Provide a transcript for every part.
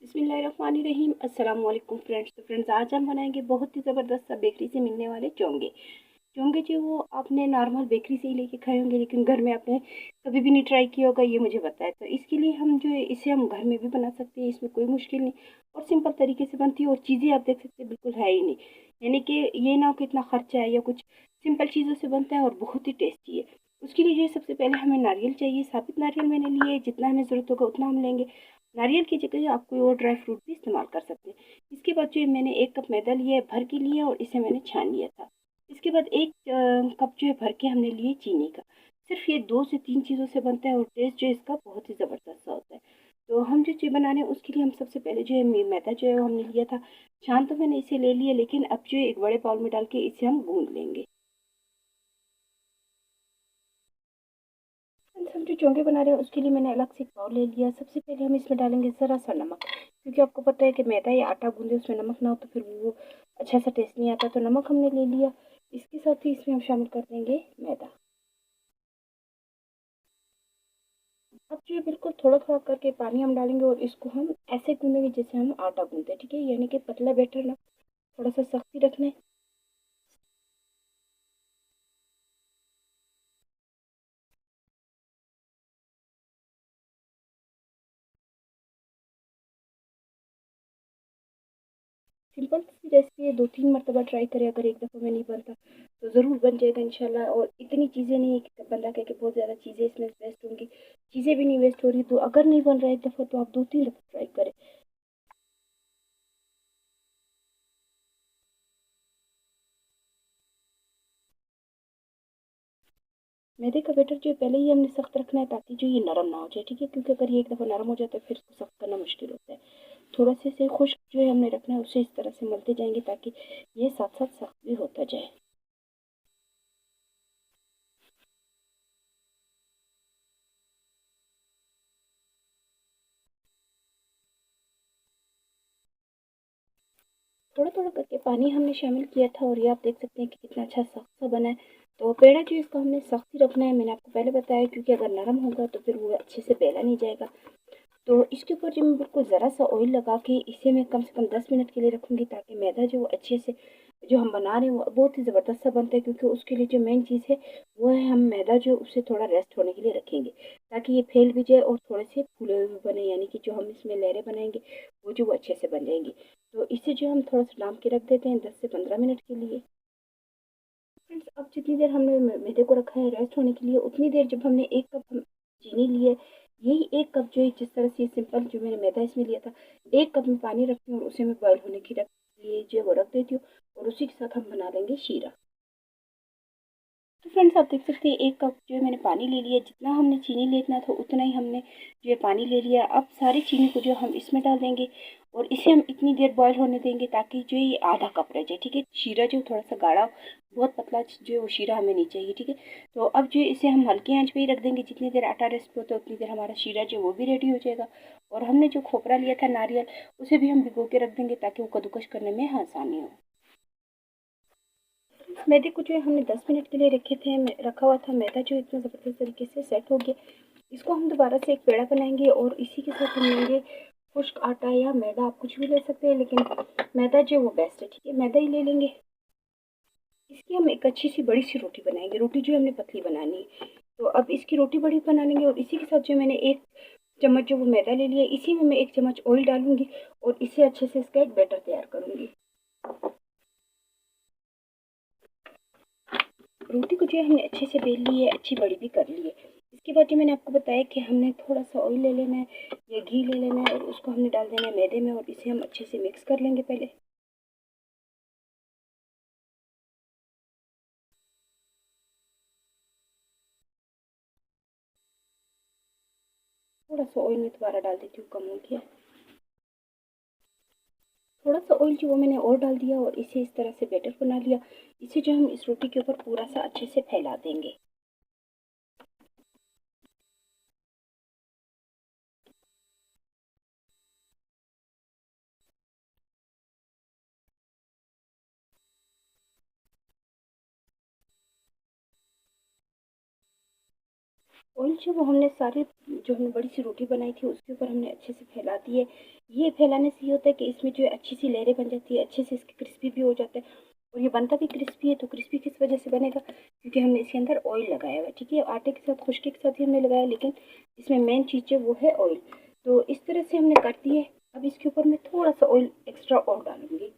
बिस्मिल्लाहिर्रहमानिर्रहीम। अस्सलाम वालेकुम फ्रेंड्स। तो फ्रेंड्स, आज हम बनाएंगे बहुत ही ज़बरदस्त सा बेकरी से मिलने वाले चोंगे। चोंगे जो वो आपने नॉर्मल बेकरी से ही लेके खाए होंगे, लेकिन घर में आपने कभी भी नहीं ट्राई किया होगा, ये मुझे पता है। तो इसके लिए हम जो है इसे हम घर में भी बना सकते हैं, इसमें कोई मुश्किल नहीं और सिंपल तरीके से बनती है। और चीज़ें आप देख सकते हैं बिल्कुल है ही नहीं, यानी कि ये ना हो कि इतना खर्चा है या कुछ, सिंपल चीज़ों से बनता है और बहुत ही टेस्टी है। उसके लिए जो है सबसे पहले हमें नारियल चाहिए। साबित नारियल मैंने लिए, जितना हमें ज़रूरत होगा उतना हम लेंगे। नारियल की जगह आप कोई और ड्राई फ्रूट भी इस्तेमाल कर सकते हैं। इसके बाद जो है मैंने 1 कप मैदा लिया है, भर के लिया और इसे मैंने छान लिया था। इसके बाद 1 कप जो है भर के हमने लिए चीनी का। सिर्फ ये 2 से 3 चीज़ों से बनता है और टेस्ट जो है इसका बहुत ही ज़बरदस्त सा होता है। तो हम जो चीज़ बना रहे हैं उसके लिए हम सबसे पहले जो है मैदा जो है वो हमने लिया था। छान तो मैंने इसे ले लिया, लेकिन अब जो है एक बड़े बाउल में डाल के इसे हम गूंद लेंगे। हम जो चोंगे बना रहे हैं उसके लिए मैंने अलग से एक बाउल ले लिया। सबसे पहले हम इसमें डालेंगे ज़रा सा नमक, क्योंकि आपको पता है कि मैदा या आटा गूंदे उसमें नमक ना हो तो फिर वो अच्छा सा टेस्ट नहीं आता। तो नमक हमने ले लिया। इसके साथ ही इसमें हम शामिल कर देंगे मैदा। अब जो है बिल्कुल थोड़ा थोड़ा करके पानी हम डालेंगे और इसको हम ऐसे गूंदेंगे जैसे हम आटा गूंदते हैं, ठीक है, यानी कि पतला बैटर ना, थोड़ा सा सख्ती रखना है। सिंपल सी रेसिपी है, 2-3 मरतबा ट्राई करें। अगर एक दफ़ा में नहीं बनता तो ज़रूर बन जाएगा इंशाल्लाह। और इतनी चीज़ें नहीं है कि बंदा कहे कि बहुत ज़्यादा चीज़ें इसमें वेस्ट होंगी, चीज़ें भी नहीं वेस्ट हो रही। तो अगर नहीं बन रहा है एक दफ़ा तो आप 2-3 दफ़ा ट्राई करें। मैदे का बैटर जो है पहले ही हमने सख्त रखना है, ताकि जो ये नरम ना हो जाए, ठीक है, क्योंकि अगर ये एक दफ़ा नरम हो जाता है फिर इसको सख्त करना मुश्किल होता है। थोड़ा से खुश्क जो है हमने रखना है, उसे इस तरह से मलते जाएंगे ताकि ये साथ साथ सख्त भी होता जाए। थोड़ा थोड़ा करके पानी हमने शामिल किया था और ये आप देख सकते हैं कि कितना अच्छा सख्त सा बना है। तो पेड़ा जो इसको हमने सख्त ही रखना है, मैंने आपको पहले बताया, क्योंकि अगर नरम होगा तो फिर वो अच्छे से बेला नहीं जाएगा। तो इसके ऊपर जो मैं बिल्कुल ज़रा सा ऑयल लगा के इसे मैं कम से कम 10 मिनट के लिए रखूँगी, ताकि मैदा जो वो अच्छे से, जो हम बना रहे हैं वो बहुत ही ज़बरदस्त सा बनता है। क्योंकि उसके लिए जो मेन चीज़ है वो है, हम मैदा जो उसे थोड़ा रेस्ट होने के लिए रखेंगे, ताकि ये फैल भी जाए और थोड़े से फूले हुए भी बने, यानी कि जो हम इसमें लहरें बनाएंगे वो जो वो अच्छे से बन जाएंगी। तो इसे जो हम थोड़ा सा डाम के रख देते हैं 10 से 15 मिनट के लिए। फ्रेंड्स, अब जितनी देर हमने मैदे को रखा है रेस्ट होने के लिए, उतनी देर जब हमने 1 कप हम चीनी ली है, यही 1 कप जो है, जिस तरह से सिंपल जो मैंने मैदा इसमें लिया था, 1 कप में पानी रखती हूँ और उसे मैं बॉयल होने की रख लिए जो है वो रख देती हूँ। और उसी के साथ हम बना लेंगे शीरा। तो फ्रेंड्स, आप देख सकते हैं 1 कप जो है मैंने पानी ले लिया। जितना हमने चीनी लेना था उतना ही हमने जो है पानी ले लिया। अब सारी चीनी को जो हम इसमें डाल देंगे और इसे हम इतनी देर बॉयल होने देंगे ताकि जो है ये आधा कप रह जाए, ठीक है। शीरा जो थोड़ा सा गाढ़ा, बहुत पतला जो है वो शीरा हमें नहीं चाहिए, ठीक है। तो अब जो है इसे हम हल्की आंच पे ही रख देंगे। जितनी देर आटा रेस्ट होता है उतनी देर हमारा शीरा जो है वो भी रेडी हो जाएगा। और हमने जो खोपरा लिया था नारियल, उसे भी हम भिगो के रख देंगे ताकि वो कद्दूकश करने में आसानी हो। मैदे को जो है हमने 10 मिनट के लिए रखे थे, रखा हुआ था। मैदा जो इतना ज़बरदस्त तरीके से सेट हो गया। इसको हम दोबारा से एक पेड़ा बनाएंगे और इसी के साथ हम लेंगे खुश्क आटा या मैदा, आप कुछ भी ले सकते हैं, लेकिन मैदा जो वो बेस्ट है, ठीक है, मैदा ही ले लेंगे। इसकी हम एक अच्छी सी बड़ी सी रोटी बनाएंगे। रोटी जो है हमने पतली बनानी है। तो अब इसकी रोटी बड़ी बना लेंगे और इसी के साथ जो मैंने 1 चम्मच जो वो मैदा ले लिया, इसी में मैं 1 चम्मच ऑयल डालूंगी और इसे अच्छे से इसका एक बैटर तैयार करूंगी। रोटी को जो है हमने अच्छे से बेल ली है, अच्छी बड़ी भी कर ली है। इसके बाद जो मैंने आपको बताया कि हमने थोड़ा सा ऑयल ले लेना है या घी ले लेना है और उसको हमने डाल देना है मैदे में और इसे हम अच्छे से मिक्स कर लेंगे पहले। थोड़ा सा ऑयल मैं दोबारा डाल देती हूँ, कम हो गया। थोड़ा सा ऑयल जो वो मैंने और डाल दिया और इसे इस तरह से बैटर बना लिया। इसे जो हम इस रोटी के ऊपर पूरा सा अच्छे से फैला देंगे। ऑयल जो वो हमने सारे जो हमने बड़ी सी रोटी बनाई थी उसके ऊपर हमने अच्छे से फैला दी है। ये फैलाने से ये होता है कि इसमें जो है अच्छी सी लहरें बन जाती है, अच्छे से इसके क्रिस्पी भी हो जाता है और ये बनता भी क्रिस्पी है। तो क्रिस्पी किस वजह से बनेगा, क्योंकि हमने इसके अंदर ऑयल लगाया हुआ है। ठीक है, आटे के साथ खुश्के के साथ ही हमने लगाया, लेकिन इसमें मेन चीज़ जो वो है ऑयल। तो इस तरह से हमने कर दी है। अब इसके ऊपर मैं थोड़ा सा ऑयल एक्स्ट्रा और डालूंगी।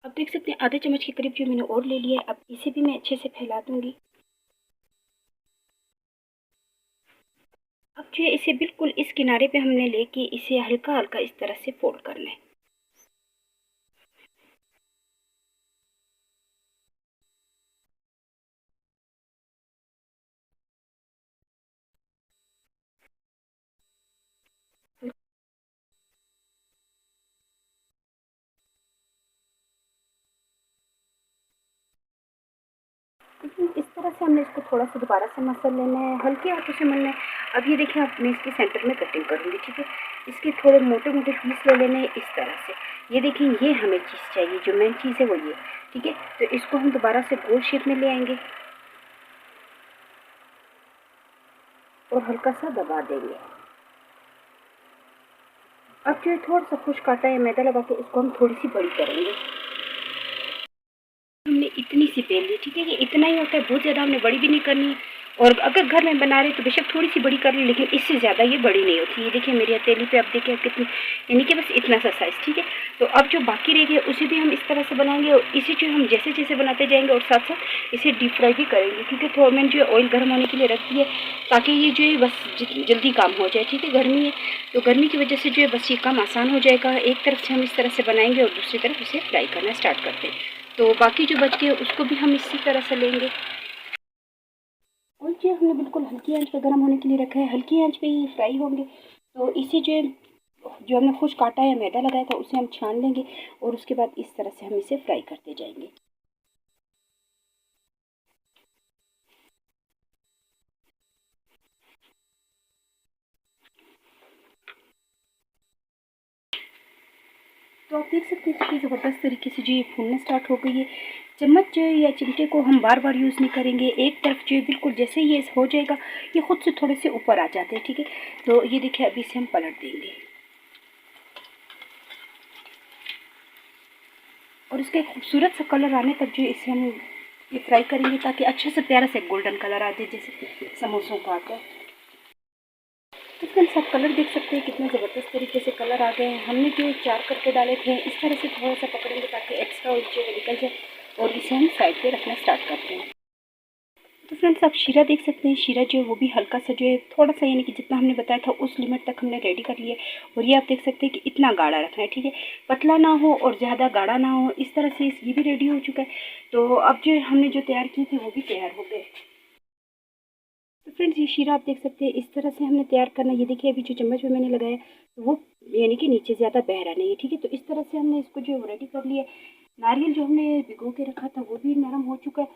अब देख सकते हैं आधे चम्मच के करीब जो मैंने और ले लिया है। अब इसे भी मैं अच्छे से फैला दूंगी। अब जो है इसे बिल्कुल इस किनारे पे हमने लेके इसे हल्का हल्का इस तरह से फोल्ड करना है। इस तरह से हमने इसको थोड़ा सा दोबारा से मसल लेना है, हल्के हाथों से मलना है। अब ये देखिए, अब मैं इसके सेंटर में कटिंग करूँगी। ठीक है, इसके थोड़े मोटे मोटे पीस ले लेने हैं इस तरह से। ये देखिए, ये हमें चीज़ चाहिए, जो मेन चीज़ है वो ये। ठीक है, तो इसको हम दोबारा से गोल शेप में ले आएंगे और हल्का सा दबा देंगे। अब जो है थोड़ा सा खुश्क आटा या मैदा लगा के इसको हम थोड़ी सी बड़ी करेंगे। हमने इतनी सी बेल ली। ठीक है, ये इतना ही होता है, बहुत ज़्यादा हमने बड़ी भी नहीं करनी। और अगर घर में बना रहे तो बेशक थोड़ी सी बड़ी कर ली, लेकिन इससे ज़्यादा ये बड़ी नहीं होती। ये देखिए मेरी हथेली पे, अब देखिए कितनी, यानी कि बस इतना सा साइज़। ठीक है, तो अब जो बाकी रह गया उसे भी हम इस तरह से बनाएंगे और इसी जो हम जैसे जैसे बनाते जाएंगे और साथ साथ इसे डीप फ्राई भी करेंगे, क्योंकि थोड़ा मैंने जो है ऑयल गर्म होने के लिए रख दिया ताकि ये जो है बस जल्दी काम हो जाए। ठीक है, गर्मी है तो गर्मी की वजह से जो है बस ये काम आसान हो जाएगा। एक तरफ से हम इस तरह से बनाएंगे और दूसरी तरफ इसे फ्राई करना स्टार्ट करते हैं। तो बाकी जो बच गए उसको भी हम इसी तरह से लेंगे। और जो हमने बिल्कुल हल्की आंच पे गर्म होने के लिए रखा है, हल्की आंच पे ही फ्राई होंगे। तो इसे जो हमने खुश काटा है, मैदा लगाया था, उसे हम छान लेंगे और उसके बाद इस तरह से हम इसे फ्राई करते जाएंगे। तो आप देख सकते हैं कि ज़बरदस्त तरीके से जो ये फूलना स्टार्ट हो गई है। चम्मच जो है या चिमटे को हम बार बार यूज़ नहीं करेंगे। एक तरफ जो है बिल्कुल जैसे ये हो जाएगा, ये खुद से थोड़े से ऊपर आ जाते हैं। ठीक है, तो ये देखिए अभी इसे हम पलट देंगे और इसका एक खूबसूरत सा कलर आने तक जो इसे हम ये फ्राई करेंगे, ताकि अच्छे से प्यारा से गोल्डन कलर आ जाए जैसे समोसों का आता है। तो फ्रेंड्स आप कलर देख सकते हैं कितने ज़बरदस्त तरीके से कलर आ गए हैं। हमने जो 4 करके डाले थे, इस तरह से थोड़ा सा पकड़ेंगे ताकि एक्स्ट्रा ऑयल जो है निकल जाए और इसे हम साइड पे रखना स्टार्ट करते हैं। तो फ्रेंड्स आप शीरा देख सकते हैं, शीरा जो है वो भी हल्का सा जो है थोड़ा सा, यानी कि जितना हमने बताया था उस लिमिट तक हमने रेडी कर लिया। और ये आप देख सकते हैं कि इतना गाढ़ा रखना है। ठीक है, पतला ना हो और ज़्यादा गाढ़ा ना हो, इस तरह से ये भी रेडी हो चुका है। तो अब जो हमने जो तैयार किए थे वो भी तैयार हो गए। तो फ्रेंड्स ये शीरा आप देख सकते हैं, इस तरह से हमने तैयार करना है। ये देखिए अभी जो चम्मच में मैंने लगाया तो वो यानी कि नीचे ज़्यादा बह रहा नहीं है। ठीक है, तो इस तरह से हमने इसको जो रेडी कर लिया। नारियल जो हमने भिगो के रखा था वो भी नरम हो चुका है,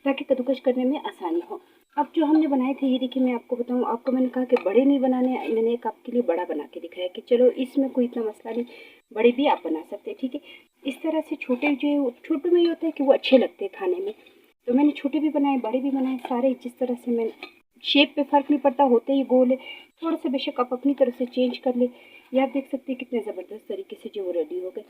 ताकि कद्दूकस करने में आसानी हो। अब जो हमने बनाए थे, ये देखिए मैं आपको बताऊँ, आपको मैंने कहा कि बड़े नहीं बनाने, मैंने एक आपके लिए बड़ा बना के दिखाया कि चलो इसमें कोई इतना मसला नहीं, बड़े भी आप बना सकते हैं। ठीक है, इस तरह से छोटे जो छोटे में ये होता है कि वो अच्छे लगते हैं खाने में। तो मैंने छोटे भी बनाए, बड़े भी बनाए, सारे जिस तरह से मैं, शेप पे फ़र्क नहीं पड़ता, होते ही गोल है। थोड़ा सा बेशक आप अपनी तरफ से चेंज कर ले। ये आप देख सकते हैं कितने ज़बरदस्त तरीके से जो वो रेडी हो गए।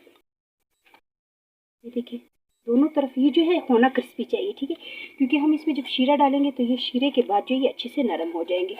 ये देखिए दोनों तरफ ये जो है होना क्रिस्पी चाहिए। ठीक है, क्योंकि हम इसमें जब शीरा डालेंगे तो ये शीरे के बाद जो ये अच्छे से नरम हो जाएंगे।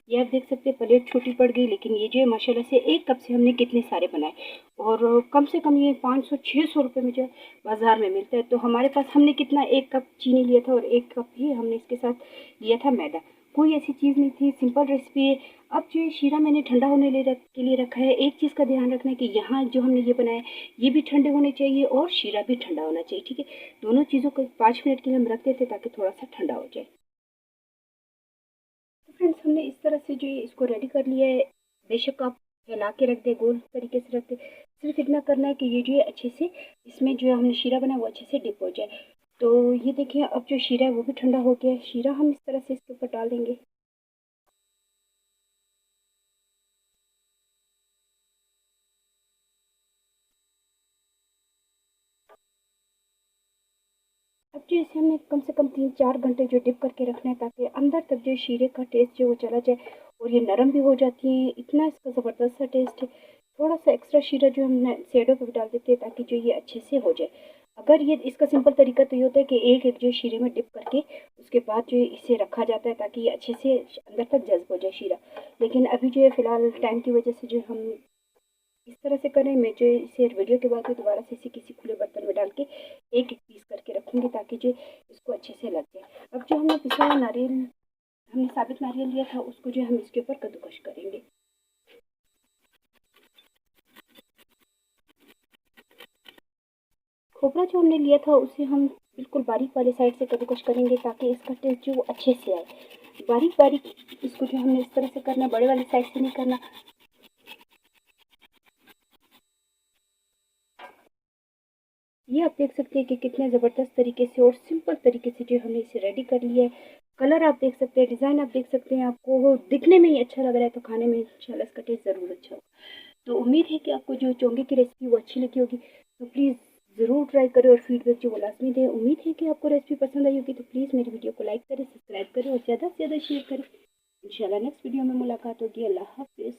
ये आप देख सकते हैं प्लेट छोटी पड़ गई, लेकिन ये जो है माशाल्लाह से एक कप से हमने कितने सारे बनाए। और कम से कम ये 500-600 रुपये में जो है बाज़ार में मिलता है। तो हमारे पास हमने कितना, एक कप चीनी लिया था और एक कप ही हमने इसके साथ लिया था मैदा। कोई ऐसी चीज़ नहीं थी, सिंपल रेसिपी है। अब जो ये शीरा मैंने ठंडा होने के लिए रखा है। एक चीज़ का ध्यान रखना है कि यहाँ जो हमने ये बनाया ये भी ठंडे होने चाहिए और शीरा भी ठंडा होना चाहिए। ठीक है, दोनों चीज़ों को 5 मिनट के लिए हम रख देते ताकि थोड़ा सा ठंडा हो जाए। तो फ्रेंड्स हमने इस तरह से जो है इसको रेडी कर लिया है। बेशक आप फैला के रख दे, गोल तरीके से रख दे, सिर्फ इतना करना है कि ये जो है अच्छे से, इसमें जो हमने शीरा बनाया वो अच्छे से डिप हो जाए। तो ये देखिए अब जो शीरा है वो भी ठंडा हो गया है। शीरा हम इस तरह से इसके ऊपर डाल देंगे। अब जो इसे हमने कम से कम 3-4 घंटे जो डिप करके रखना है ताकि अंदर तक जो शीरे का टेस्ट जो वो चला जाए और ये नरम भी हो जाती है। इतना इसका ज़बरदस्त सा टेस्ट है। थोड़ा सा एक्स्ट्रा शीरा जो हम सेडो पे भी डाल देते हैं ताकि जो ये अच्छे से हो जाए। अगर ये इसका सिंपल तरीका तो ये होता है कि एक एक जो शीरे में डिप करके उसके बाद जो इसे रखा जाता है ताकि ये अच्छे से अंदर तक जज्ब हो जाए शीरा। लेकिन अभी जो है फ़िलहाल टाइम की वजह से जो हम इस तरह से करें, मैं जो इसे वीडियो के बाद दोबारा से इसे किसी खुले बर्तन में डाल के एक एक पीस करके रखूँगी ताकि जो इसको अच्छे से लग जाए। अब जो हमने पिसा हुआ नारियल, हमने साबित नारियल लिया था, उसको जो हम इसके ऊपर कद्दूकश करेंगे। खोपरा जो हमने लिया था उसे हम बिल्कुल बारीक वाली साइड से कद्दूकश करेंगे ताकि इसका टेस्ट जो वो अच्छे से आए। बारीक बारीक इसको जो हमने इस तरह से करना, बड़े वाली साइड से नहीं करना। ये आप देख सकते हैं कि कितने ज़बरदस्त तरीके से और सिंपल तरीके से जो हमने इसे रेडी कर लिया है। कलर आप देख सकते हैं, डिज़ाइन आप देख सकते हैं, आपको वो दिखने में ही अच्छा लग रहा है तो खाने में इंशाल्लाह इसका टेस्ट ज़रूर अच्छा होगा। तो उम्मीद है कि आपको जो चोंगे की रेसिपी वो अच्छी लगी होगी। तो प्लीज़ ज़रूर ट्राई करें और फीडबैक जो वो लाजमी दें। उम्मीद है कि आपको रेसिपी पसंद आई होगी। तो प्लीज़ मेरी वीडियो को लाइक करें, सब्सक्राइब करें और ज़्यादा से ज़्यादा शेयर करें। इंशाल्लाह नेक्स्ट वीडियो में मुलाकात होगी। अल्लाह हाफ़िज़।